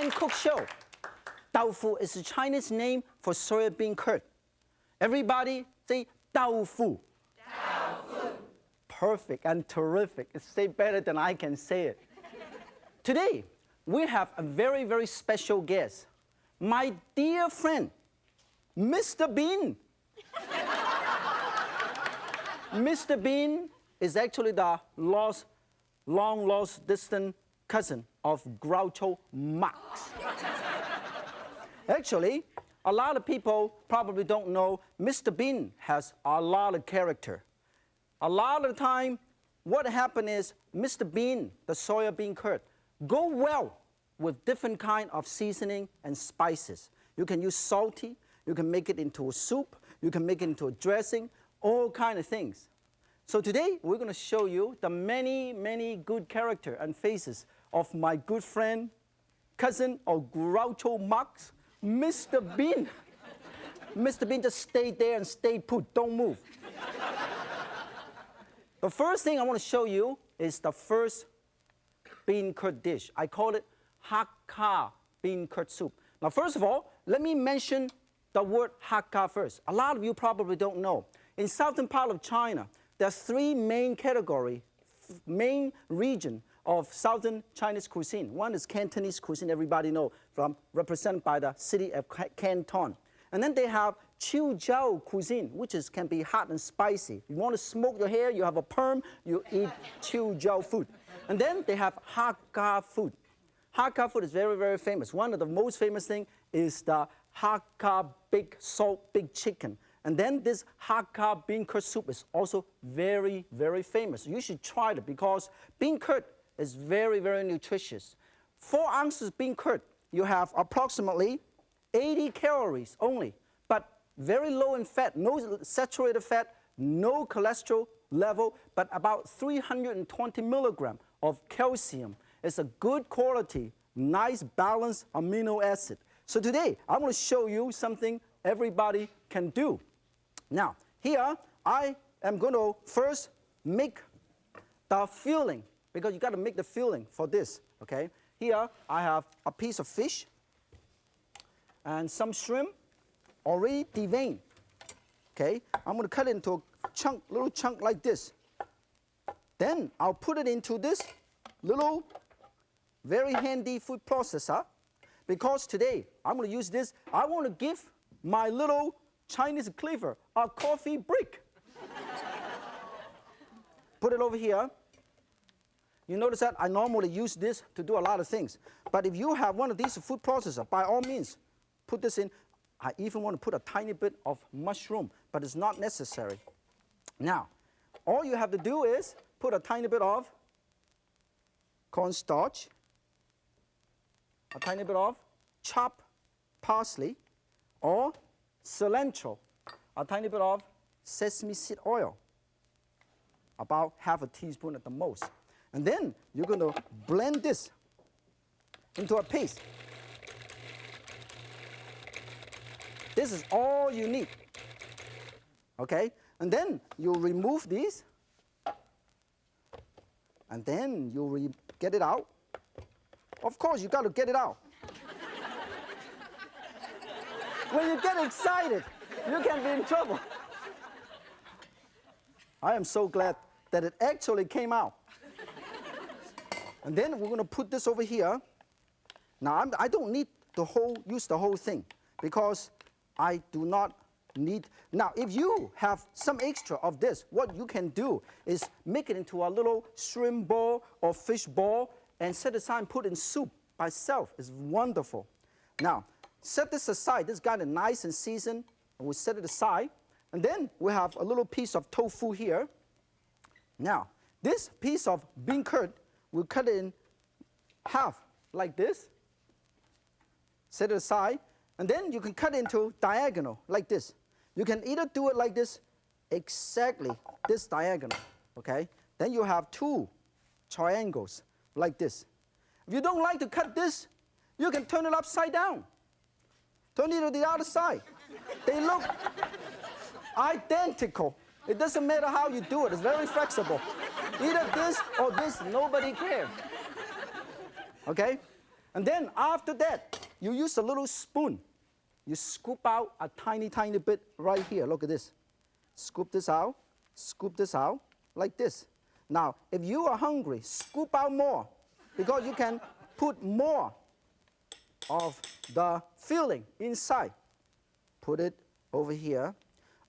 Sichuan cook show. Tofu is the Chinese name for soybean curd. Everybody say tofu. Tofu. Perfect and terrific. It's say better than I can say it. Today, we have a very, very special guest. My dear friend, Mr. Bean. Mr. Bean is actually the long lost distant cousin of Groucho Marx. Actually, a lot of people probably don't know Mr. Bean has a lot of character. A lot of the time, what happened is Mr. Bean, the soybean curd, go well with different kind of seasoning and spices. You can use salty, you can make it into a soup, you can make it into a dressing, all kind of things. So today, we're going to show you the many, many good character and faces of my good friend, cousin of Groucho Marx, Mr. Bean. Mr. Bean, just stay there and stay put, don't move. The first thing I want to show you is the first bean curd dish. I call it hakka bean curd soup. Now, first of all, let me mention the word hakka first. A lot of you probably don't know. In southern part of China, there are three main categories, main region of southern Chinese cuisine. One is Cantonese cuisine, everybody know, represented by the city of Canton. And then they have Chiujiao cuisine, which can be hot and spicy. If you want to smoke your hair, you have a perm, you eat Chiujiao food. And then they have Hakka food. Hakka food is very, very famous. One of the most famous thing is the Hakka big salt, big chicken. And then this Hakka bean curd soup is also very, very famous. You should try it because bean curd is very, very nutritious. 4 ounces bean curd, you have approximately 80 calories only, but very low in fat, no saturated fat, no cholesterol level, but about 320 milligrams of calcium. It's a good quality, nice balanced amino acid. So today, I'm going to show you something everybody can do. Now, here, I am going to first make the filling, because you got to make the filling for this, okay? Here, I have a piece of fish and some shrimp already deveined, okay? I'm going to cut it into a chunk, little chunk like this. Then I'll put it into this little, very handy food processor, because today I'm going to use this. I want to give my little Chinese cleaver a coffee break. Put it over here. You notice that I normally use this to do a lot of things. But if you have one of these food processors, by all means, put this in. I even want to put a tiny bit of mushroom, but it's not necessary. Now, all you have to do is put a tiny bit of cornstarch, a tiny bit of chopped parsley, or cilantro, a tiny bit of sesame seed oil, about half a teaspoon at the most. And then you're going to blend this into a paste. This is all you need, okay? And then you remove these, and then you get it out. Of course, you got to get it out. When you get excited, you can be in trouble. I am so glad that it actually came out. And then we're going to put this over here. Now, I don't need use the whole thing because I do not need. Now, if you have some extra of this, what you can do is make it into a little shrimp ball or fish ball and set aside and put in soup by itself. It's wonderful. Now, set this aside. This got it nice and seasoned. And we'll set it aside. And then we have a little piece of tofu here. Now, this piece of bean curd, we'll cut it in half like this. Set it aside. And then you can cut it into diagonal like this. You can either do it like this, exactly this diagonal, okay? Then you have 2 triangles like this. If you don't like to cut this, you can turn it upside down. Turn it to the other side. They look identical. It doesn't matter how you do it. It's very flexible. Either this or this, nobody cares. Okay? And then after that, you use a little spoon. You scoop out a tiny, tiny bit right here. Look at this. Scoop this out, like this. Now, if you are hungry, scoop out more, because you can put more of the filling inside. Put it over here.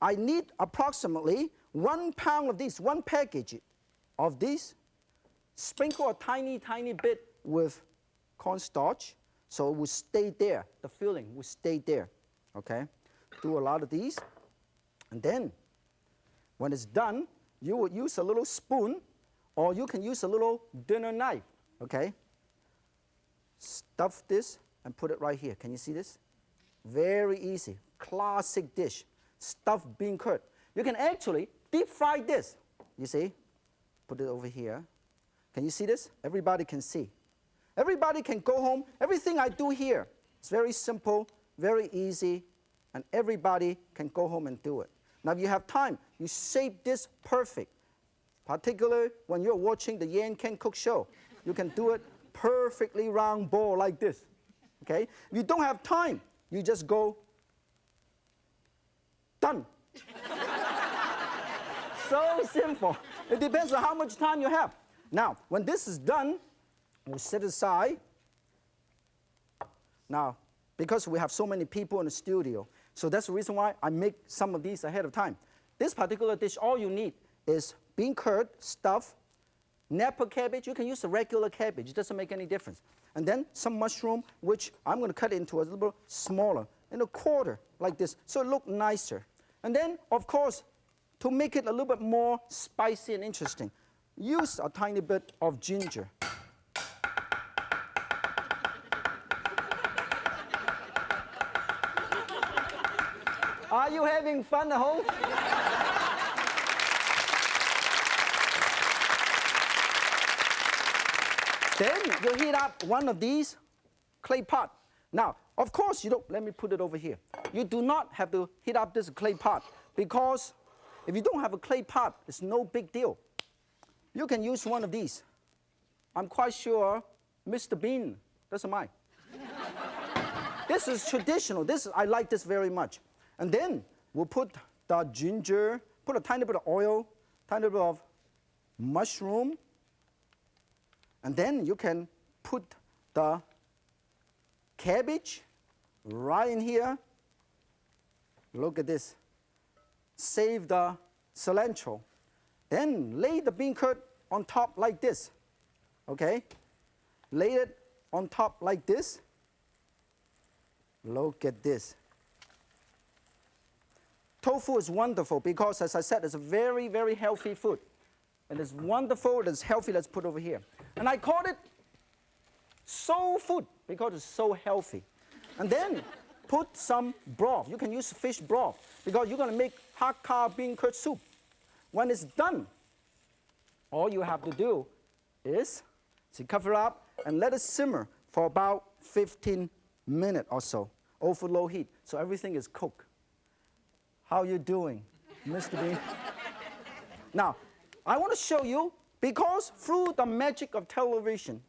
I need approximately 1 pound of this, 1 package of this. Sprinkle a tiny, tiny bit with cornstarch, so it will stay there. The filling will stay there, okay? Do a lot of these. And then, when it's done, you will use a little spoon, or you can use a little dinner knife, okay? Stuff this and put it right here. Can you see this? Very easy. Classic dish. Stuffed bean curd. You can actually deep fry this. You see? Put it over here. Can you see this? Everybody can see. Everybody can go home. Everything I do here is very simple, very easy, and everybody can go home and do it. Now, if you have time, you shape this perfect. Particularly when you're watching the Yan Can Cook show, you can do it perfectly round ball like this. Okay? If you don't have time, you just go, done. So simple. It depends on how much time you have. Now, when this is done, we'll set it aside. Now, because we have so many people in the studio, so that's the reason why I make some of these ahead of time. This particular dish, all you need is bean curd, stuff, Napa cabbage. You can use the regular cabbage. It doesn't make any difference. And then some mushroom, which I'm going to cut into a little bit smaller, in a quarter, like this, so it looks nicer. And then, of course, to make it a little bit more spicy and interesting, use a tiny bit of ginger. Are you having fun at home? Then you heat up one of these clay pot. Now, of course, you don't, let me put it over here. You do not have to heat up this clay pot, because if you don't have a clay pot, it's no big deal. You can use one of these. I'm quite sure Mr. Bean doesn't mind. This is traditional. I like this very much. And then we'll put the ginger, put a tiny bit of oil, tiny bit of mushroom, and then you can put the cabbage right in here. Look at this. Save the cilantro. Then lay the bean curd on top like this. Okay? Lay it on top like this. Look at this. Tofu is wonderful because, as I said, it's a very, very healthy food. And it's wonderful, it's healthy. Let's put over here. And I call it soul food because it's so healthy. And then put some broth. You can use fish broth because you're going to make hakka beancurd soup. When it's done, all you have to do is cover up and let it simmer for about 15 minutes or so over low heat, so everything is cooked. How you doing, Mr. Bean? Now, I want to show you, because through the magic of television,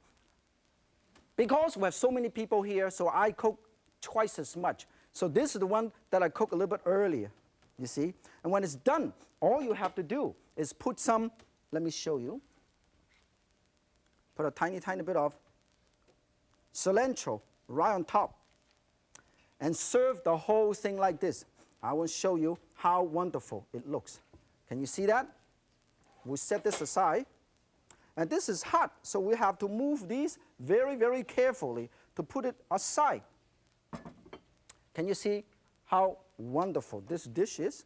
because we have so many people here, so I cook twice as much. So this is the one that I cook a little bit earlier, you see? And when it's done, all you have to do is put some, let me show you. Put a tiny, tiny bit of cilantro right on top. And serve the whole thing like this. I will show you how wonderful it looks. Can you see that? We'll set this aside. And this is hot, so we have to move these very, very carefully to put it aside. Can you see how wonderful this dish is?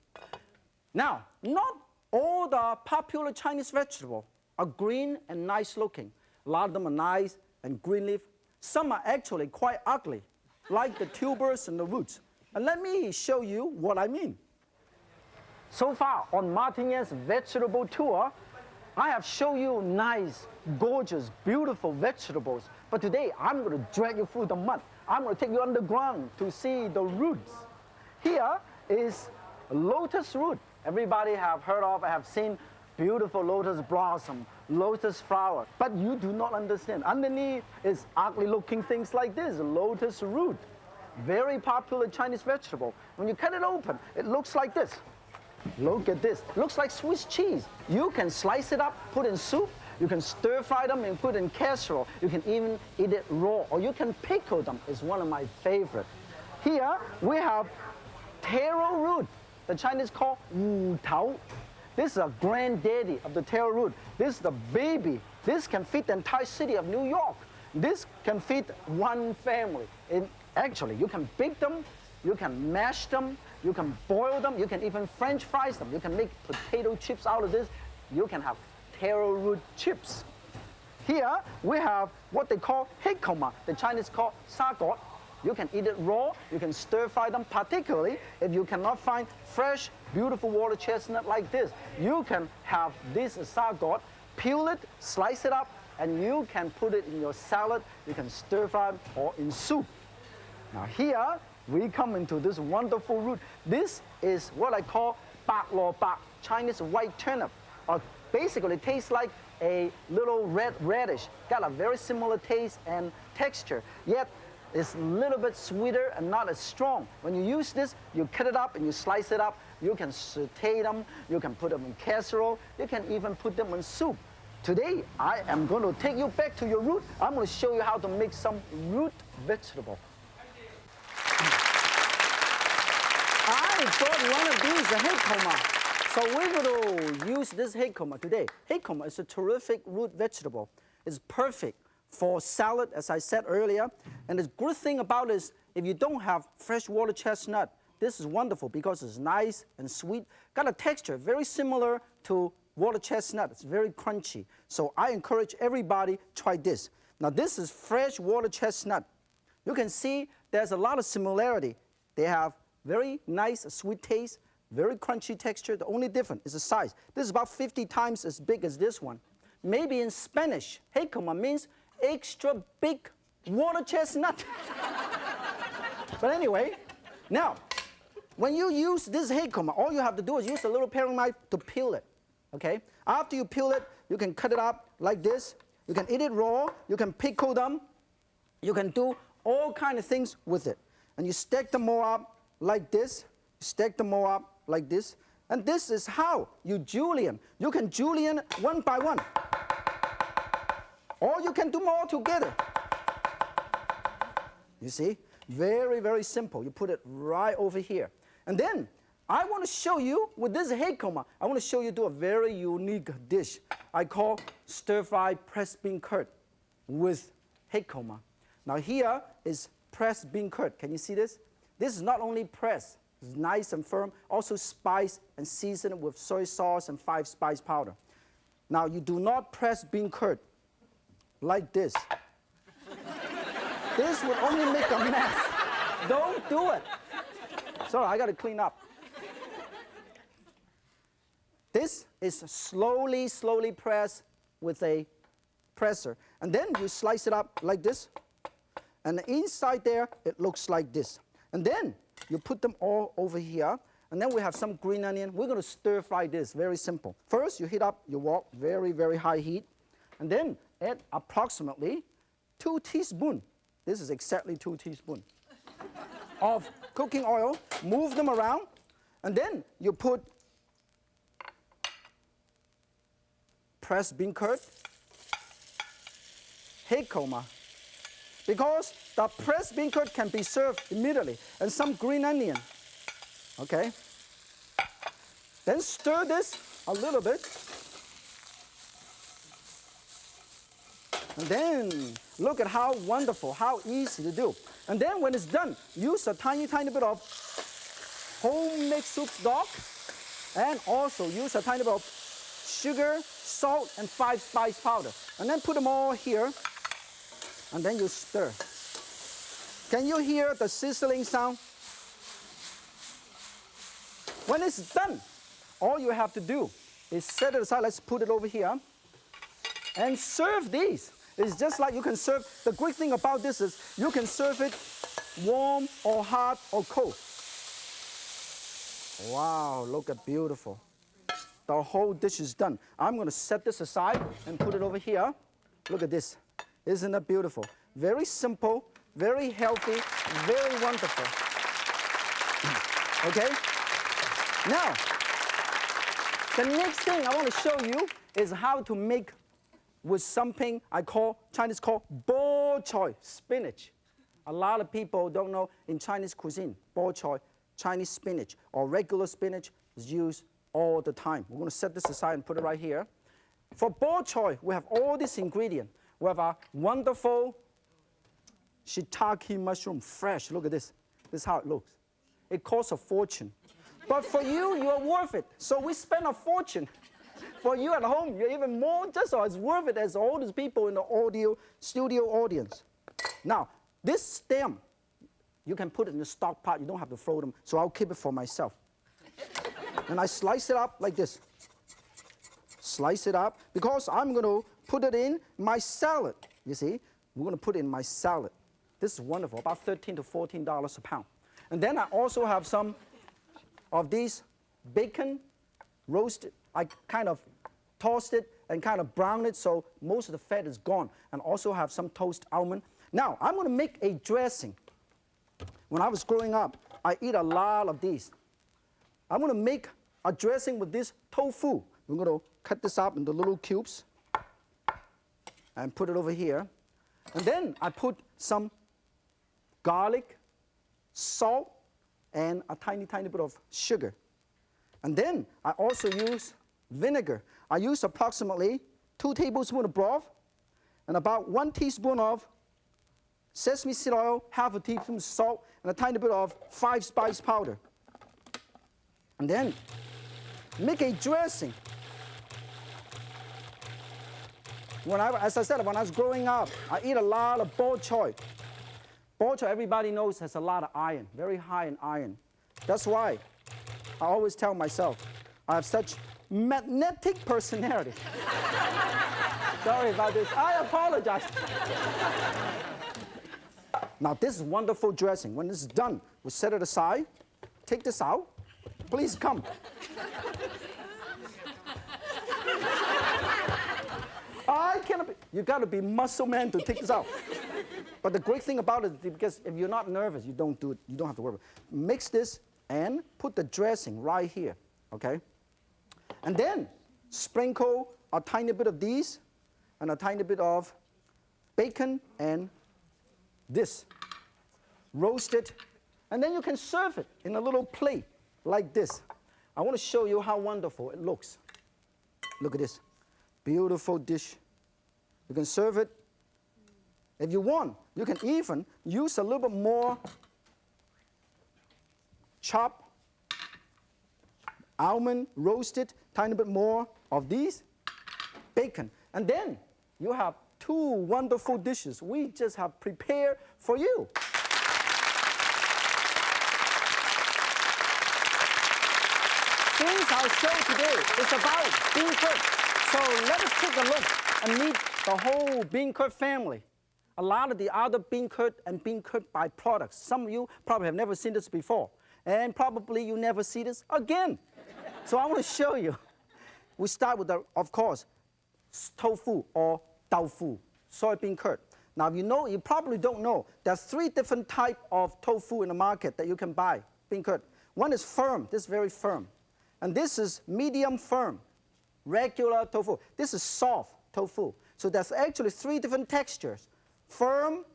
Now, not all the popular Chinese vegetables are green and nice looking. A lot of them are nice and green leaf. Some are actually quite ugly, like the tubers and the roots. And let me show you what I mean. So far on Martin Yan's vegetable tour, I have shown you nice, gorgeous, beautiful vegetables. But today, I'm going to drag you through the mud. I'm going to take you underground to see the roots. Here is lotus root. Everybody have heard of, have seen beautiful lotus blossom, lotus flower. But you do not understand. Underneath is ugly looking things like this, lotus root. Very popular Chinese vegetable. When you cut it open, it looks like this. Look at this. Looks like Swiss cheese. You can slice it up, put in soup. You can stir fry them and put in casserole. You can even eat it raw, or you can pickle them. It's one of my favorite. Here we have taro root. The Chinese call wu tao. This is a granddaddy of the taro root. This is the baby. This can feed the entire city of New York. This can feed one family. Actually, you can bake them, you can mash them, you can boil them, you can even French fries them. You can make potato chips out of this. You can have taro root chips. Here we have what they call jicama. The Chinese call sagot. You can eat it raw, you can stir fry them, particularly if you cannot find fresh, beautiful water chestnut like this. You can have this sagot, peel it, slice it up, and you can put it in your salad. You can stir fry it or in soup. Now here we come into this wonderful root. This is what I call bak lo bak, Chinese white turnip. Basically, it tastes like a little red radish. Got a very similar taste and texture, yet it's a little bit sweeter and not as strong. When you use this, you cut it up and you slice it up. You can saute them, you can put them in casserole, you can even put them in soup. Today, I am going to take you back to your root. I'm going to show you how to make some root vegetable. I brought one of these, a jicama. So we're going to use this jicama today. Jicama is a terrific root vegetable. It's perfect for salad, as I said earlier. And the good thing about it is, if you don't have fresh water chestnut, this is wonderful because it's nice and sweet. Got a texture very similar to water chestnut. It's very crunchy. So I encourage everybody try this. Now this is fresh water chestnut. You can see there's a lot of similarity. They have very nice sweet taste, very crunchy texture. The only difference is the size. This is about 50 times as big as this one. Maybe in Spanish, jicama means extra big water chestnut. But anyway, now, when you use this jicama, all you have to do is use a little paring knife to peel it, okay? After you peel it, you can cut it up like this. You can eat it raw. You can pickle them. You can do all kinds of things with it. And you stack them all up like this. Stack them all up like this. And this is how you julienne. You can julienne one by one. Or you can do them all together. You see? Very, very simple. You put it right over here. And then I want to show you, with this jicama, I want to show you do a very unique dish I call stir-fried pressed beancurd with jicama. Now here is pressed beancurd. Can you see this? This is not only pressed, it's nice and firm, also spiced and seasoned with soy sauce and 5-spice powder. Now you do not press beancurd like this. This would only make a mess. Don't do it. Sorry, I got to clean up. This is slowly, slowly pressed with a presser. And then you slice it up like this. And inside there, it looks like this. And then you put them all over here. And then we have some green onion. We're going to stir fry this, very simple. First, you heat up your wok, very, very high heat. And then add approximately 2 teaspoons. This is exactly 2 teaspoons of cooking oil. Move them around. And then you put pressed beancurd, jicama. Because the pressed beancurd can be served immediately. And some green onion. Okay? Then stir this a little bit. And then look at how wonderful, how easy to do. And then when it's done, use a tiny, tiny bit of homemade soup stock. And also use a tiny bit of sugar, salt, and 5-spice powder. And then put them all here. And then you stir. Can you hear the sizzling sound? When it's done, all you have to do is set it aside. Let's put it over here. And serve these. It's just like you can serve. The great thing about this is you can serve it warm or hot or cold. Wow, look at beautiful. the whole dish is done. I'm going to set this aside and put it over here. Look at this. Isn't that beautiful? Very simple, very healthy, very wonderful. Okay? Now, the next thing I want to show you is how to make with something Chinese call bo choy, spinach. A lot of people don't know in Chinese cuisine, bo choy, Chinese spinach or regular spinach is used all the time. We're going to set this aside and put it right here. For bo choy, we have all these ingredients. We have a wonderful shiitake mushroom, fresh. Look at this. This is how it looks. It costs a fortune. But for you, you are worth it. So we spend a fortune. For you at home, you're even more just as worth it as all these people in the audio studio audience. Now, this stem, you can put it in the stock pot. You don't have to throw them. So I'll keep it for myself. And I slice it up like this. Slice it up because I'm going to put it in my salad. You see, we're going to put it in my salad. This is wonderful, about $13 to $14 a pound. And then I also have some of these bacon roasted. I kind of toast it and kind of brown it so most of the fat is gone. And also have some toast almond. Now, I'm going to make a dressing. When I was growing up, I eat a lot of these. I'm going to make a dressing with this tofu. We're going to cut this up into little cubes and put it over here. And then I put some garlic, salt, and a tiny, tiny bit of sugar. And then I also use vinegar. I use approximately 2 tablespoons of broth and about 1 teaspoon of sesame seed oil, half a teaspoon of salt, and a tiny bit of 5-spice powder. And then make a dressing. As I said, when I was growing up, I eat a lot of bo choy. Bo choy, everybody knows, has a lot of iron, very high in iron. That's why I always tell myself I have such magnetic personality. Sorry about this. I apologize. Now, this is wonderful dressing. When this is done, we set it aside. Take this out. Please come. I cannot be. You got to be muscle man to take this out. But the great thing about it is because if you're not nervous, you don't do it. You don't have to worry. Mix this and put the dressing right here, okay? And then sprinkle a tiny bit of these and a tiny bit of bacon and this. Roast it, and then you can serve it in a little plate like this. I want to show you how wonderful it looks. Look at this. Beautiful dish. You can serve it. If you want, you can even use a little bit more chopped almond, roasted, tiny bit more of these, bacon. And then you have 2 wonderful dishes we just have prepared for you. Things I'll show today is about beancurd. So let us take a look and meet the whole beancurd family. A lot of the other beancurd and beancurd byproducts. Some of you probably have never seen this before. And probably you never see this again. So I want to show you. We start with, of course, tofu or tofu, soybean curd. Now, you probably don't know, there are 3 different types of tofu in the market that you can buy, bean curd. One is firm, this is very firm. And this is medium firm, regular tofu. This is soft tofu. So there's actually 3 different textures. Firm,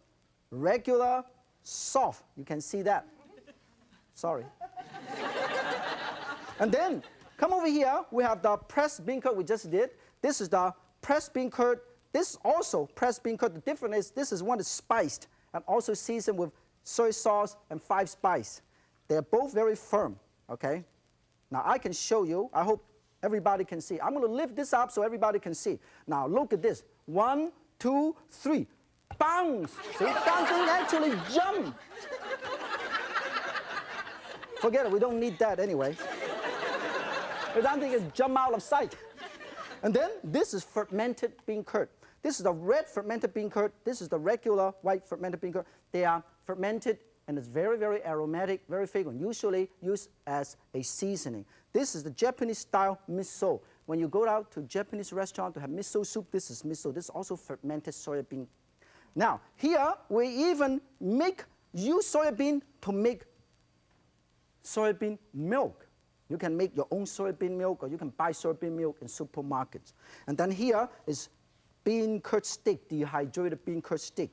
regular, soft. You can see that. Sorry. And then, come over here, we have the pressed bean curd we just did. This is the pressed bean curd. This is also pressed bean curd. The difference is this is one that's spiced and also seasoned with soy sauce and 5-spice. They're both very firm, okay? Now, I can show you. I hope everybody can see. I'm going to lift this up so everybody can see. Now, look at this. 1, 2, 3. Bounce. See, dancing actually jump. Forget it. We don't need that anyway. The dancing is jump out of sight. And then this is fermented bean curd. This is the red fermented bean curd. This is the regular white fermented bean curd. They are fermented and it's very, very aromatic, very fragrant, usually used as a seasoning. This is the Japanese-style miso. When you go out to a Japanese restaurant to have miso soup, this is miso. This is also fermented soybean. Now, here we even use soybean to make soybean milk. You can make your own soybean milk, or you can buy soybean milk in supermarkets. And then here is beancurd stick, dehydrated beancurd stick.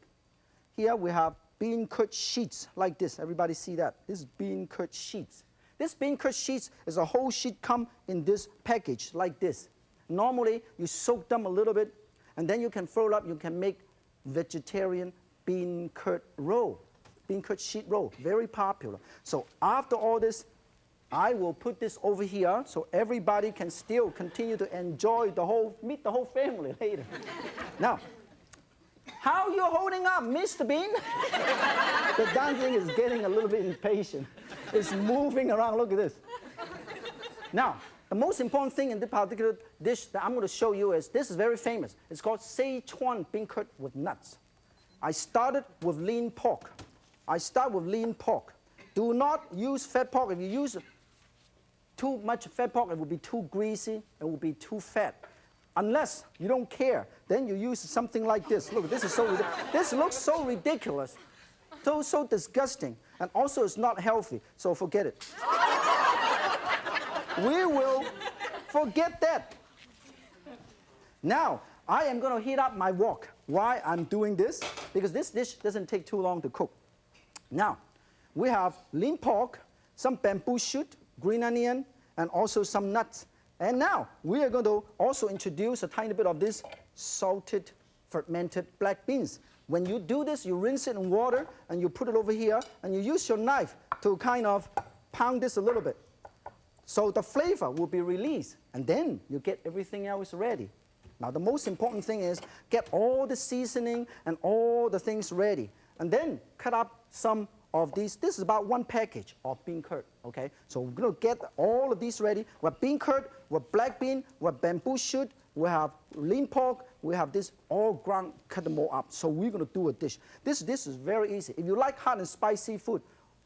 Here we have beancurd sheets like this. Everybody see that? This is beancurd sheets. This beancurd sheets is a whole sheet come in this package like this. Normally, you soak them a little bit, and then you can fold up. You can make vegetarian beancurd roll, beancurd sheet roll, very popular. So after all this, I will put this over here so everybody can still continue to enjoy meet the whole family later. Now, how you holding up, Mr. Bean? The darn thing is getting a little bit impatient. It's moving around, look at this. Now, the most important thing in this particular dish that I'm going to show you is, this is very famous. It's called Szechuan beancurd with nuts. I started with lean pork. I start with lean pork. Do not use fat pork. If you use too much fat pork, it will be too greasy, it will be too fat. Unless you don't care, then you use something like this. Look, this looks so ridiculous, so disgusting, and also it's not healthy, so forget it. We will forget that. Now, I am going to heat up my wok. Why I'm doing this? Because this dish doesn't take too long to cook. Now, we have lean pork, some bamboo shoot, green onion, and also some nuts. And now, we are going to also introduce a tiny bit of this salted, fermented black beans. When you do this, you rinse it in water, and you put it over here, and you use your knife to kind of pound this a little bit. So the flavor will be released, and then you get everything else ready. Now, the most important thing is get all the seasoning and all the things ready. And then cut up some of these. This is about 1 package of beancurd, okay? So we're going to get all of these ready. We have beancurd, we have black bean, we have bamboo shoot, we have lean pork, we have this all ground, cut them all up. So we're going to do a dish. This is very easy. If you like hot and spicy food,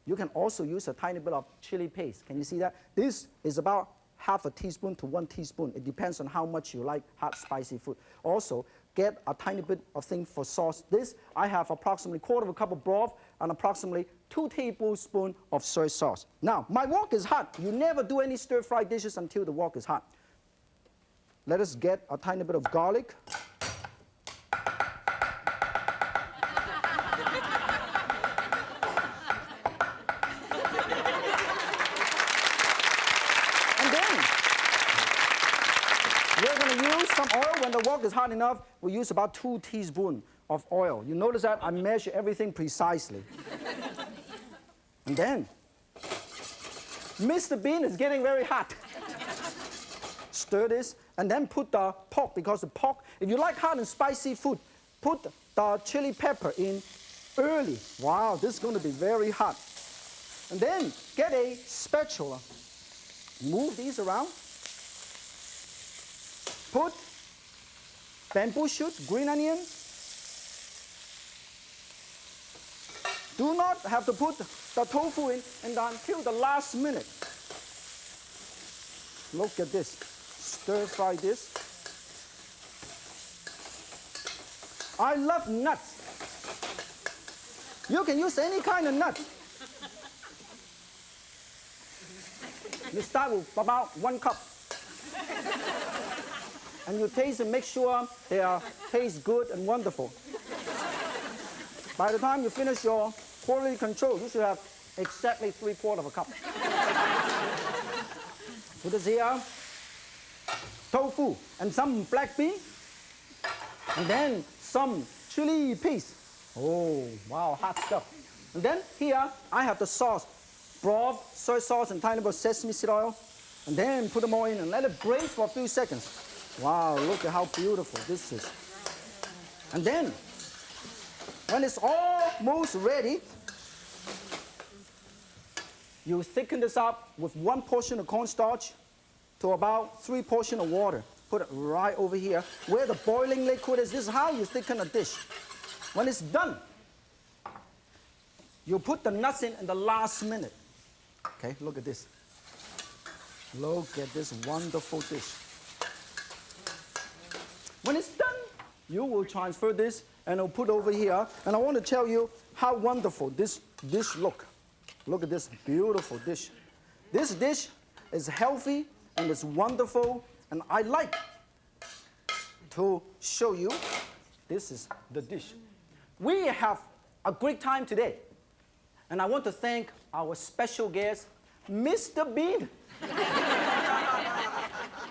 you can also use a tiny bit of chili paste. Can you see that? This is about half a teaspoon to 1 teaspoon. It depends on how much you like hot, spicy food. Also, get a tiny bit of thing for sauce. This, I have approximately 1/4 cup of broth and approximately 2 tablespoons of soy sauce. Now, my wok is hot. You never do any stir-fry dishes until the wok is hot. Let us get a tiny bit of garlic. We're going to use some oil. When the wok is hot enough, we use about 2 teaspoons of oil. You notice that I measure everything precisely. And then, Mr. Bean is getting very hot. Stir this, and then put the pork, because the pork, if you like hot and spicy food, put the chili pepper in early. Wow, this is going to be very hot. And then, get a spatula. Move these around. Put bamboo shoots, green onion. Do not have to put the tofu in until the last minute. Look at this. Stir fry this. I love nuts. You can use any kind of nut. You start with about 1 cup. And you taste and make sure they taste good and wonderful. By the time you finish your quality control, you should have exactly 3/4 cup. Put this here, tofu, and some black bean, and then some chili paste. Oh, wow, hot stuff. And then here, I have the sauce, broth, soy sauce, and tiny bit of sesame seed oil. And then put them all in and let it braise for a few seconds. Wow, look at how beautiful this is. And then, when it's almost ready, you thicken this up with 1 portion of cornstarch to about 3 portions of water. Put it right over here. Where the boiling liquid is, this is how you thicken a dish. When it's done, You put the nuts in the last minute. Okay, look at this. Look at this wonderful dish. When it's done, you will transfer this and I'll put over here. And I want to tell you how wonderful this dish look. Look at this beautiful dish. This dish is healthy and it's wonderful. And I like to show you, this is the dish. We have a great time today. And I want to thank our special guest, Mr. Bean.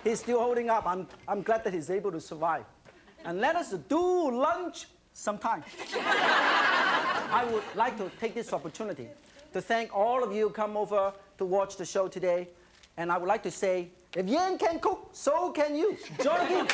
He's still holding up. I'm glad that he's able to survive. And let us do lunch sometime. I would like to take this opportunity to thank all of you who come over to watch the show today. And I would like to say, if Yan can cook, so can you. Join him.